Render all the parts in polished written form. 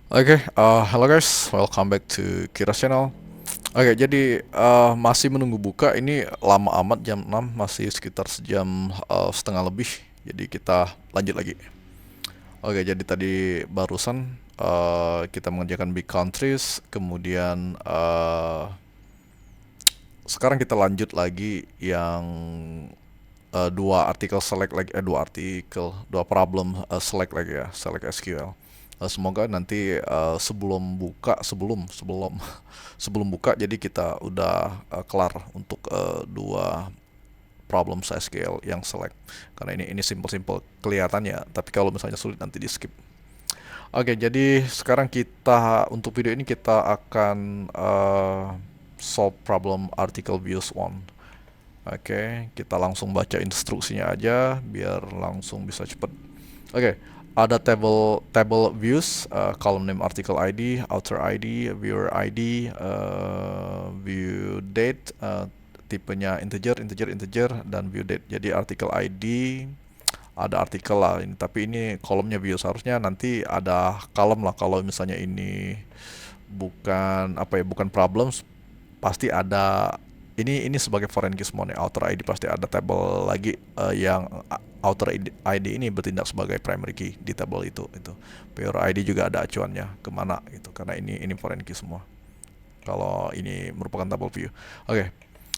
Oke, hello guys, welcome back to Kira Channel. Oke, jadi masih menunggu buka. Ini lama amat, jam 6, masih sekitar sejam setengah lebih. Jadi kita lanjut lagi. Oke, jadi tadi barusan kita mengerjakan big countries, kemudian sekarang kita lanjut lagi yang dua artikel select lagi, dua problem select lagi ya, select SQL. Semoga nanti sebelum buka, sebelum sebelum buka, jadi kita udah kelar untuk dua problem SQL yang select. Karena ini simple-simple kelihatannya, tapi kalau misalnya sulit nanti di skip. Oke, jadi sekarang kita untuk video ini kita akan solve problem article views one. Oke, kita langsung baca instruksinya aja biar langsung bisa cepet. Oke, ada table views, column name, article ID, author ID, viewer ID, view date, tipenya integer, dan view date. Jadi article ID ada artikel lah ini, tapi ini kolomnya views. Harusnya nanti ada column lah kalau misalnya ini bukan apa ya, bukan problems, pasti ada. Ini sebagai foreign key semua nih, author ID pasti ada table lagi yang author ID ini bertindak sebagai primary key di table itu. Viewer ID juga ada acuannya kemana gitu, karena ini foreign key semua kalau ini merupakan table view. Oke,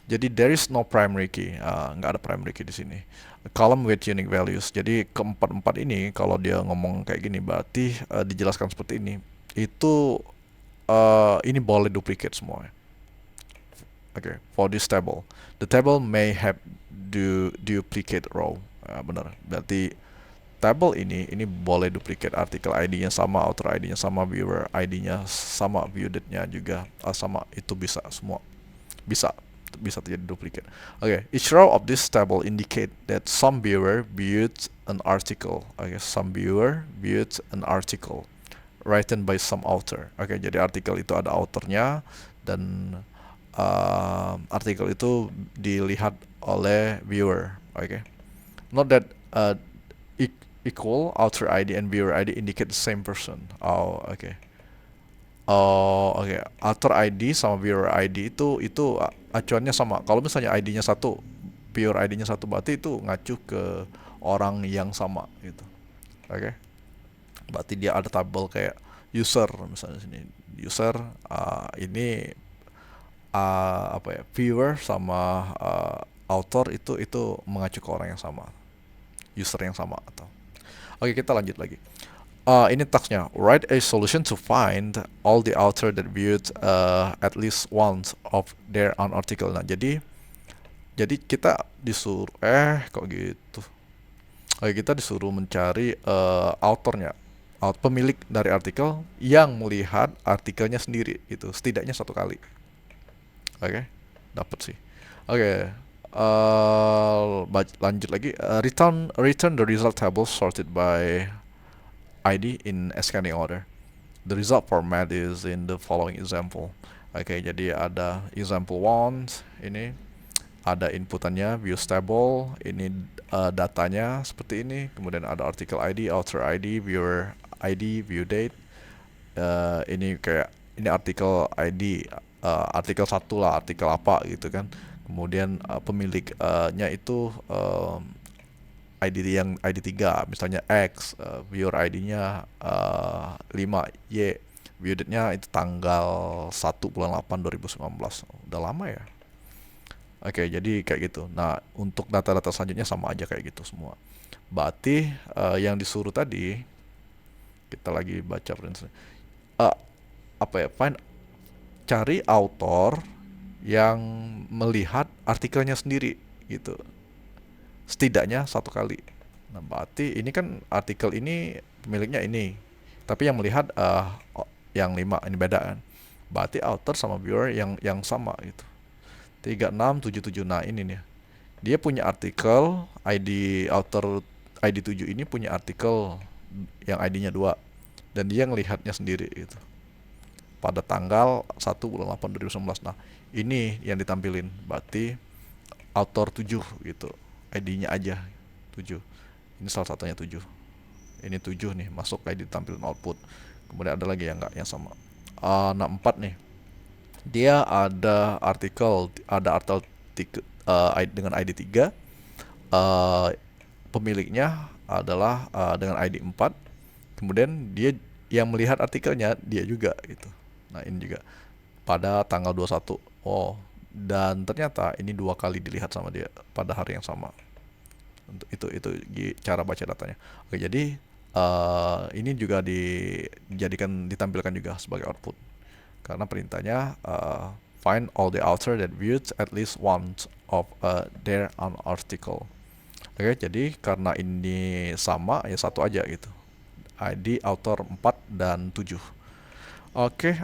jadi there is no primary key, nggak ada primary key di sini. A column with unique values. Jadi keempat-empat ini kalau dia ngomong kayak gini berarti dijelaskan seperti ini. Itu ini boleh duplicate semua. Okay, for this table, the table may have duplicate row. Benar. Berarti table ini boleh duplicate artikel ID-nya sama, author ID-nya sama, viewer ID-nya sama, view date-nya juga sama. Itu bisa semua. Bisa bisa terjadi duplicate. Okay, each row of this table indicate that some viewer viewed an article. Okay, some viewer viewed an article written by some author. Oke, jadi artikel itu ada authornya dan artikel itu dilihat oleh viewer. Oke, not that equal author ID and viewer ID indicate the same person. Oh, oke. Oh, oke. Author ID sama viewer ID itu acuannya sama. Kalau misalnya ID-nya satu, viewer ID-nya satu, berarti itu ngacu ke orang yang sama gitu. Oke. Berarti dia ada tabel kayak user misalnya sini. User ini apa ya, viewer sama author itu mengacu ke orang yang sama, user yang sama atau. Oke, kita lanjut lagi. Ini tasknya, write a solution to find all the author that viewed at least once of their own article. Nah, jadi kita disuruh kok gitu. Oke, kita disuruh mencari autornya, pemilik dari artikel yang melihat artikelnya sendiri itu setidaknya satu kali. Oke, dapat sih. Oke, lanjut lagi. Return the result table sorted by ID in ascending order. The result format is in the following example. Oke, jadi ada example one ini, ada inputannya views table, ini datanya seperti ini, kemudian ada article ID, author ID, viewer ID, view date. Ini kayak ini artikel ID, artikel satu lah, artikel apa gitu kan. Kemudian pemiliknya itu ID yang ID 3 misalnya X, viewer ID-nya 5 Y, view date-nya itu tanggal 1 bulan 8 2019. Udah lama ya. Oke, jadi kayak gitu. Nah, untuk data-data selanjutnya sama aja kayak gitu semua. Berarti yang disuruh tadi, kita lagi baca prinsip. Uh, apa ya? Cari author yang melihat artikelnya sendiri gitu. Setidaknya satu kali. Nah, berarti ini kan artikel ini pemiliknya ini. Tapi yang melihat yang 5 ini beda kan. Berarti author sama viewer yang sama gitu. 3677. Nah, ini nih. Dia punya artikel ID, author ID 7 ini punya artikel yang ID-nya 2 dan dia ngelihatnya sendiri gitu. Pada tanggal 1 bulan 8 2019. Nah, ini yang ditampilin. Berarti author 7 gitu. ID-nya aja 7. Ini salah satunya 7. Ini 7 nih masuk ID ditampilin output. Kemudian ada lagi yang enggak yang sama. Nah, 4 nih. Dia ada artikel dengan ID 3. eh, Pemiliknya adalah dengan ID 4. Kemudian dia yang melihat artikelnya dia juga gitu. Nah, ini juga pada tanggal 21. Oh, dan ternyata ini 2 kali dilihat sama dia pada hari yang sama. Untuk itu cara baca datanya. Oke, jadi ini juga ditampilkan juga sebagai output. Karena perintahnya find all the author that viewed at least once of their own article. Oke, jadi karena ini sama ya satu aja gitu. ID author 4 dan 7. Oke,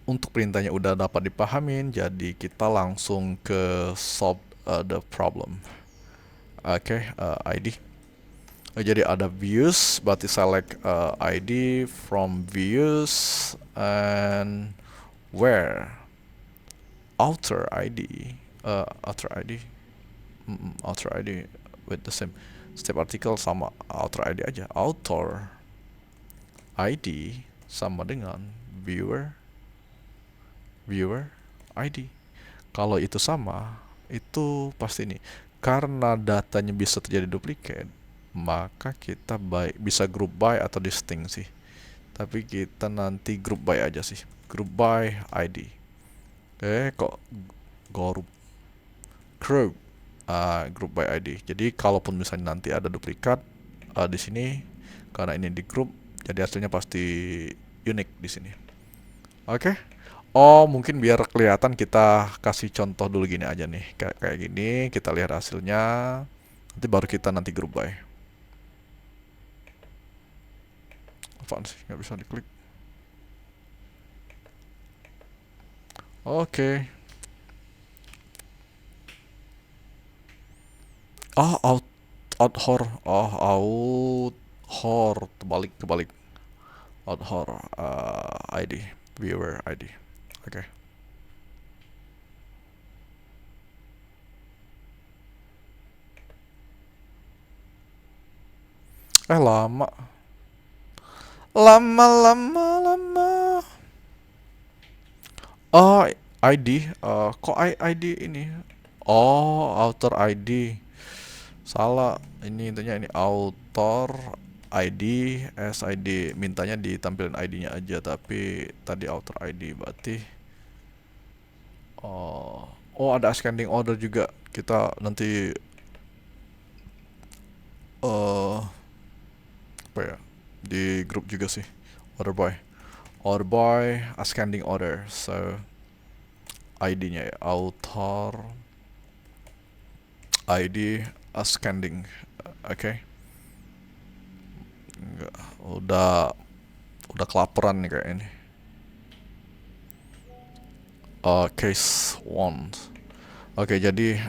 untuk perintahnya udah dapat dipahamin, jadi kita langsung ke solve the problem. Oke, ID. Jadi ada views, berarti select ID from views and where author ID, author ID with the same step article sama author ID aja. Author ID sama dengan viewer ID. Kalau itu sama, itu pasti nih. Karena datanya bisa terjadi duplicate, maka kita bisa group by atau distinct sih. Tapi kita nanti group by aja sih. Group by ID. Kok group group by ID. Jadi kalaupun misalnya nanti ada duplikat di sini, karena ini di group, jadi hasilnya pasti unik di sini. Oke. Oh, mungkin biar kelihatan kita kasih contoh dulu gini aja nih. Kayak gini, kita lihat hasilnya. Nanti baru kita nanti group by. Apaan sih? Nggak bisa diklik. Oke. Out hor. Out hor. Kebalik. Out hor ID. Viewer ID. Oke. Lama. Lama. Oh, ID. Kok ID ini? Oh, author ID. Salah. Ini intinya ini author ID, SID. Mintanya ditampilin ID-nya aja, tapi tadi author ID berarti. Oh, ada ascending order juga. Kita nanti apa ya? Di grup juga sih. Order by ascending order. So ID-nya ya author ID ascending. Oke. Enggak, udah kelaparan nih kayak ini. Case 1. Oke, jadi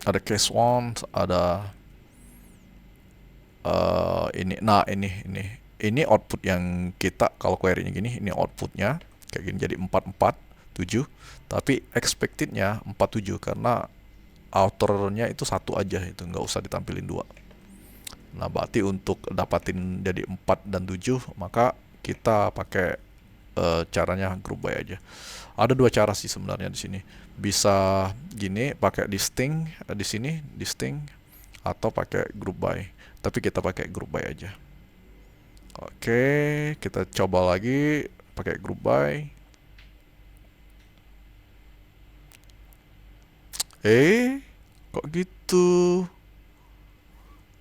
ada case 1, ada ini. Nah, ini output yang kita kalau query-nya gini, ini outputnya kayak gini jadi 447, tapi expectednya 47 karena authornya itu satu aja, itu nggak usah ditampilin 2. Nah, berarti untuk dapatin jadi 4 dan 7, maka kita pakai caranya group by aja. Ada 2 cara sih sebenarnya di sini. Bisa gini, pakai distinct di sini, distinct, atau pakai group by. Tapi kita pakai group by aja. Oke, kita coba lagi pakai group by. Kok gitu?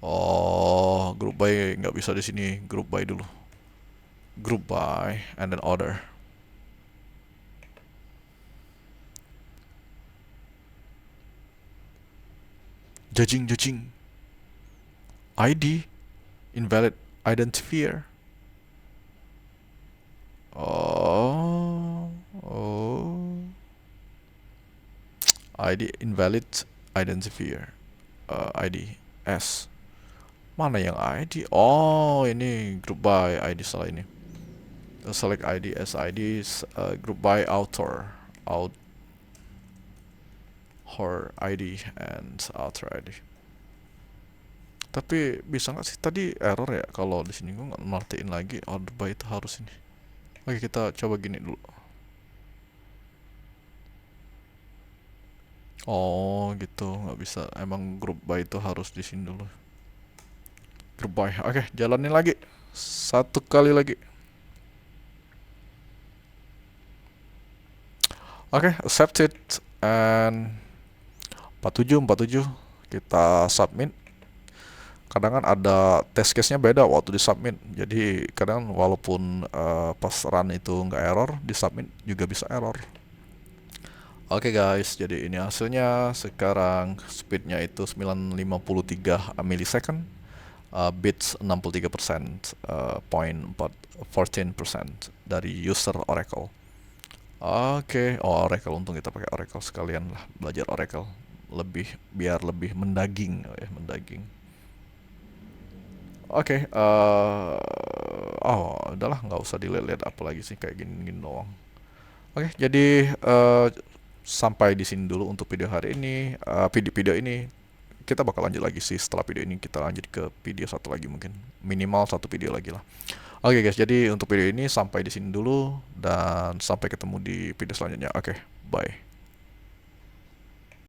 Oh, group by nggak bisa di sini. Group by dulu. Group by and then order. Judging. ID invalid identifier. Oh. ID invalid identifier. ID S. Mana yang ID? Oh, ini group by ID salah ini. Select ID as ID group by author ID and author ID. Tapi bisa nggak sih tadi error ya kalau di sini gue nggak martiin lagi order by itu harus ini. Oke, kita coba gini dulu. Oh gitu, nggak bisa. Emang group by itu harus di sini dulu. Group by. Oke, jalanin lagi. Satu kali lagi. Oke, accept it and 47 kita submit. Kadang kan ada test case-nya beda waktu di submit. Jadi kadang walaupun pas run itu nggak error, di submit juga bisa error. Oke guys, jadi ini hasilnya. Sekarang speednya itu 953 millisecond, bits 63%, point 14% dari user Oracle. Oke, oh Oracle, untung kita pakai Oracle sekalian lah, belajar Oracle lebih biar lebih mendaging, oh ya mendaging. Oke, oh udahlah nggak usah dilihat-lihat apa lagi sih kayak gini-gini doang. Oke, jadi sampai di sini dulu untuk video hari ini. Video-video ini kita bakal lanjut lagi sih setelah video ini, kita lanjut ke video satu lagi mungkin, minimal satu video lagi lah. Oke guys, jadi untuk video ini sampai di sini dulu dan sampai ketemu di video selanjutnya. Oke, bye.